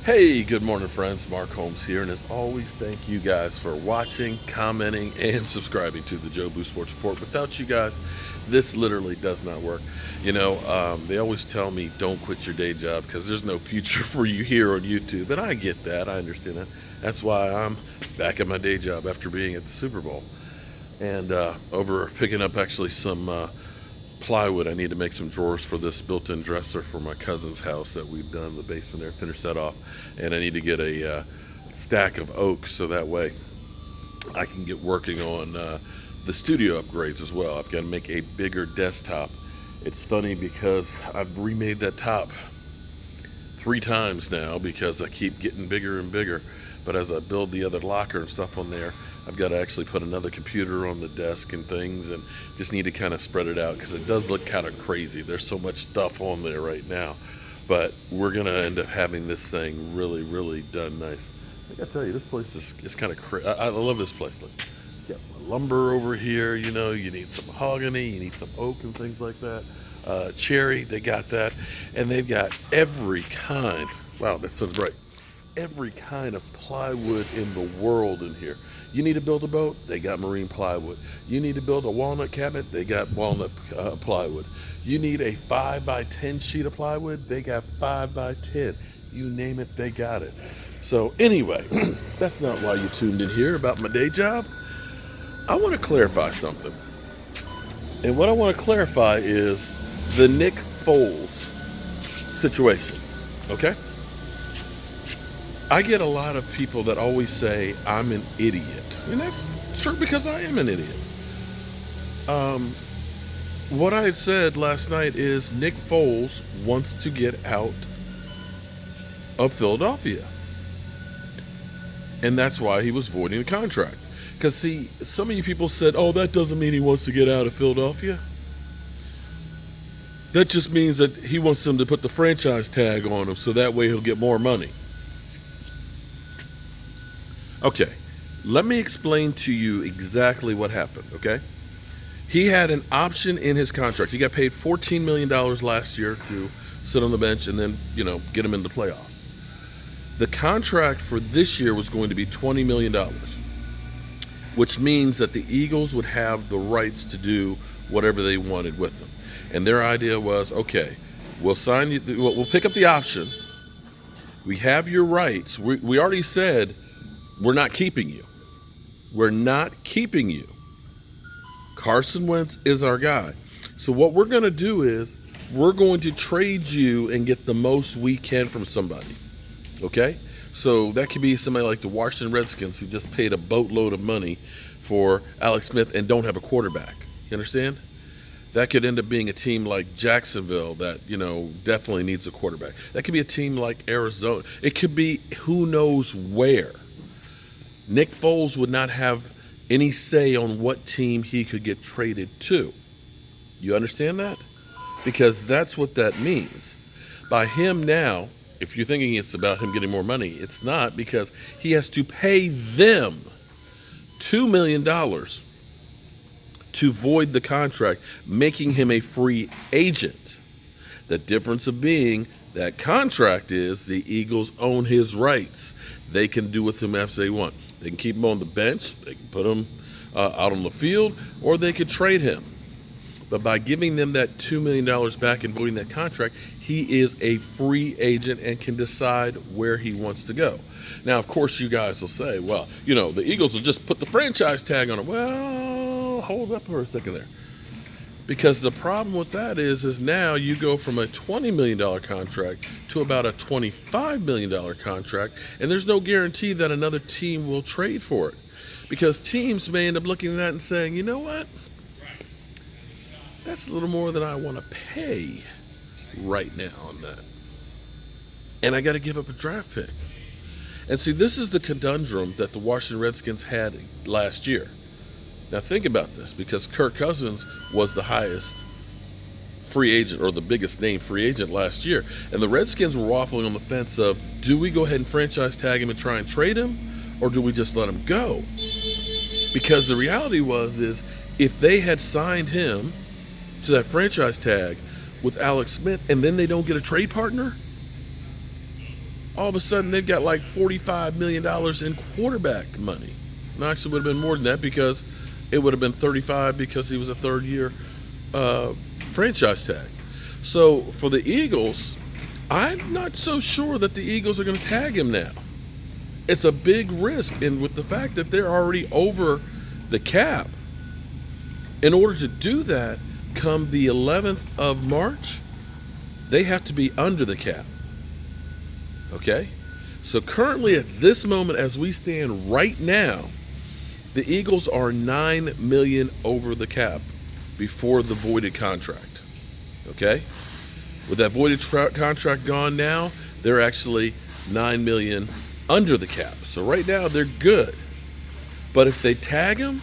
Hey, good morning, friends. Mark Holmes here, and as always, thank you guys for watching, commenting, and subscribing to the Joe Boo Sports Report. Without you guys, this literally does not work. They always tell me don't quit your day job because there's no future for you here on YouTube, and I get that. I understand that. That's why I'm back at my day job after being at the Super Bowl and over picking up actually some plywood. I need to make some drawers for this built-in dresser for my cousin's house that we've done in the basement there, finish that off, and I need to get a stack of oak so that way I can get working on the studio upgrades as well. I've got to make a bigger desktop. It's funny because I've remade that top 3 times now because I keep getting bigger and bigger, but as I build the other locker and stuff on there, I've got to actually put another computer on the desk and things, and just need to kind of spread it out because it does look kind of crazy. There's so much stuff on there right now, but we're going to end up having this thing really, really done nice. I got to tell you, this place is kind of crazy. I love this place. Look, you got lumber over here, you need some mahogany, you need some oak and things like that. Cherry, they got that, and they've got every kind. Wow, that sounds right. Every kind of plywood in the world in here. You need to build a boat, they got marine plywood. You need to build a walnut cabinet, they got walnut plywood. You need a 5x10 sheet of plywood, they got 5x10. You name it, they got it. So anyway, that's not why you tuned in here about my day job. I want to clarify something. And what I want to clarify is the Nick Foles situation, okay? I get a lot of people that always say I'm an idiot. And that's true because I am an idiot. What I had said last night is Nick Foles wants to get out of Philadelphia. And that's why he was voiding the contract. Because, see, some of you people said, oh, that doesn't mean he wants to get out of Philadelphia. That just means that he wants them to put the franchise tag on him so that way he'll get more money. Okay, let me explain to you exactly what happened, okay? He had an option in his contract. He got paid $14 million last year to sit on the bench and then, get him in the playoffs. The contract for this year was going to be $20 million, which means that the Eagles would have the rights to do whatever they wanted with him. And their idea was, okay, we'll sign you, we'll pick up the option. We have your rights. We already said, we're not keeping you. We're not keeping you. Carson Wentz is our guy. So what we're going to do is we're going to trade you and get the most we can from somebody. Okay? So that could be somebody like the Washington Redskins who just paid a boatload of money for Alex Smith and don't have a quarterback. You understand? That could end up being a team like Jacksonville that, definitely needs a quarterback. That could be a team like Arizona. It could be who knows where. Nick Foles would not have any say on what team he could get traded to. You understand that? Because that's what that means. By him now, if you're thinking it's about him getting more money, it's not, because he has to pay them $2 million to void the contract, making him a free agent. The difference of being that contract is the Eagles own his rights. They can do with him as they want. They can keep him on the bench, they can put him out on the field, or they could trade him. But by giving them that $2 million back and voiding that contract, he is a free agent and can decide where he wants to go. Now, of course, you guys will say, well, the Eagles will just put the franchise tag on him. Well, hold up for a second there. Because the problem with that is now you go from a $20 million contract to about a $25 million contract, and there's no guarantee that another team will trade for it. Because teams may end up looking at that and saying, you know what? That's a little more than I want to pay right now on that. And I got to give up a draft pick. And see, this is the conundrum that the Washington Redskins had last year. Now think about this, because Kirk Cousins was the highest free agent, or the biggest name free agent last year. And the Redskins were waffling on the fence of, do we go ahead and franchise tag him and try and trade him, or do we just let him go? Because the reality is if they had signed him to that franchise tag with Alex Smith and then they don't get a trade partner, all of a sudden they've got like $45 million in quarterback money. And actually would have been more than that, because it would have been 35 because he was a third-year franchise tag. So for the Eagles, I'm not so sure that the Eagles are going to tag him now. It's a big risk, and with the fact that they're already over the cap, in order to do that, come the 11th of March, they have to be under the cap. Okay? So currently at this moment, as we stand right now, the Eagles are $9 million over the cap before the voided contract. Okay? With that voided contract gone now, they're actually $9 million under the cap. So right now they're good. But if they tag them,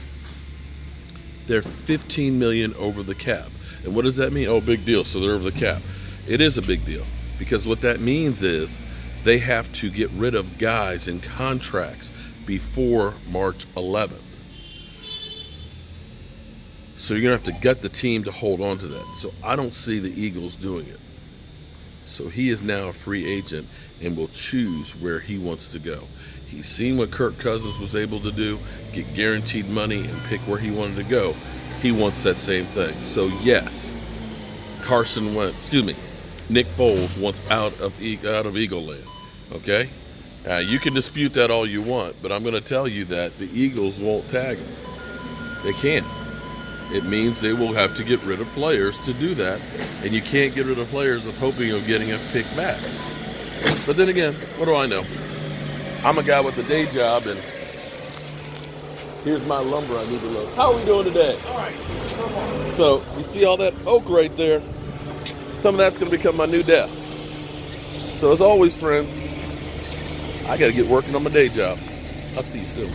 they're $15 million over the cap. And what does that mean? Oh, big deal. So they're over the cap. It is a big deal, because what that means is they have to get rid of guys in contracts before March 11th. So you're going to have to gut the team to hold on to that. So I don't see the Eagles doing it. So he is now a free agent and will choose where he wants to go. He's seen what Kirk Cousins was able to do, get guaranteed money and pick where he wanted to go. He wants that same thing. So yes, Nick Foles wants out of Eagle Land. Okay? You can dispute that all you want, but I'm going to tell you that the Eagles won't tag him. They can't. It means they will have to get rid of players to do that, and you can't get rid of players of hoping of getting a pick back. But then again, what do I know? I'm a guy with a day job, and here's my lumber I need to load. How are we doing today? All right. So you see all that oak right there? Some of that's going to become my new desk. So as always, friends, I got to get working on my day job. I'll see you soon.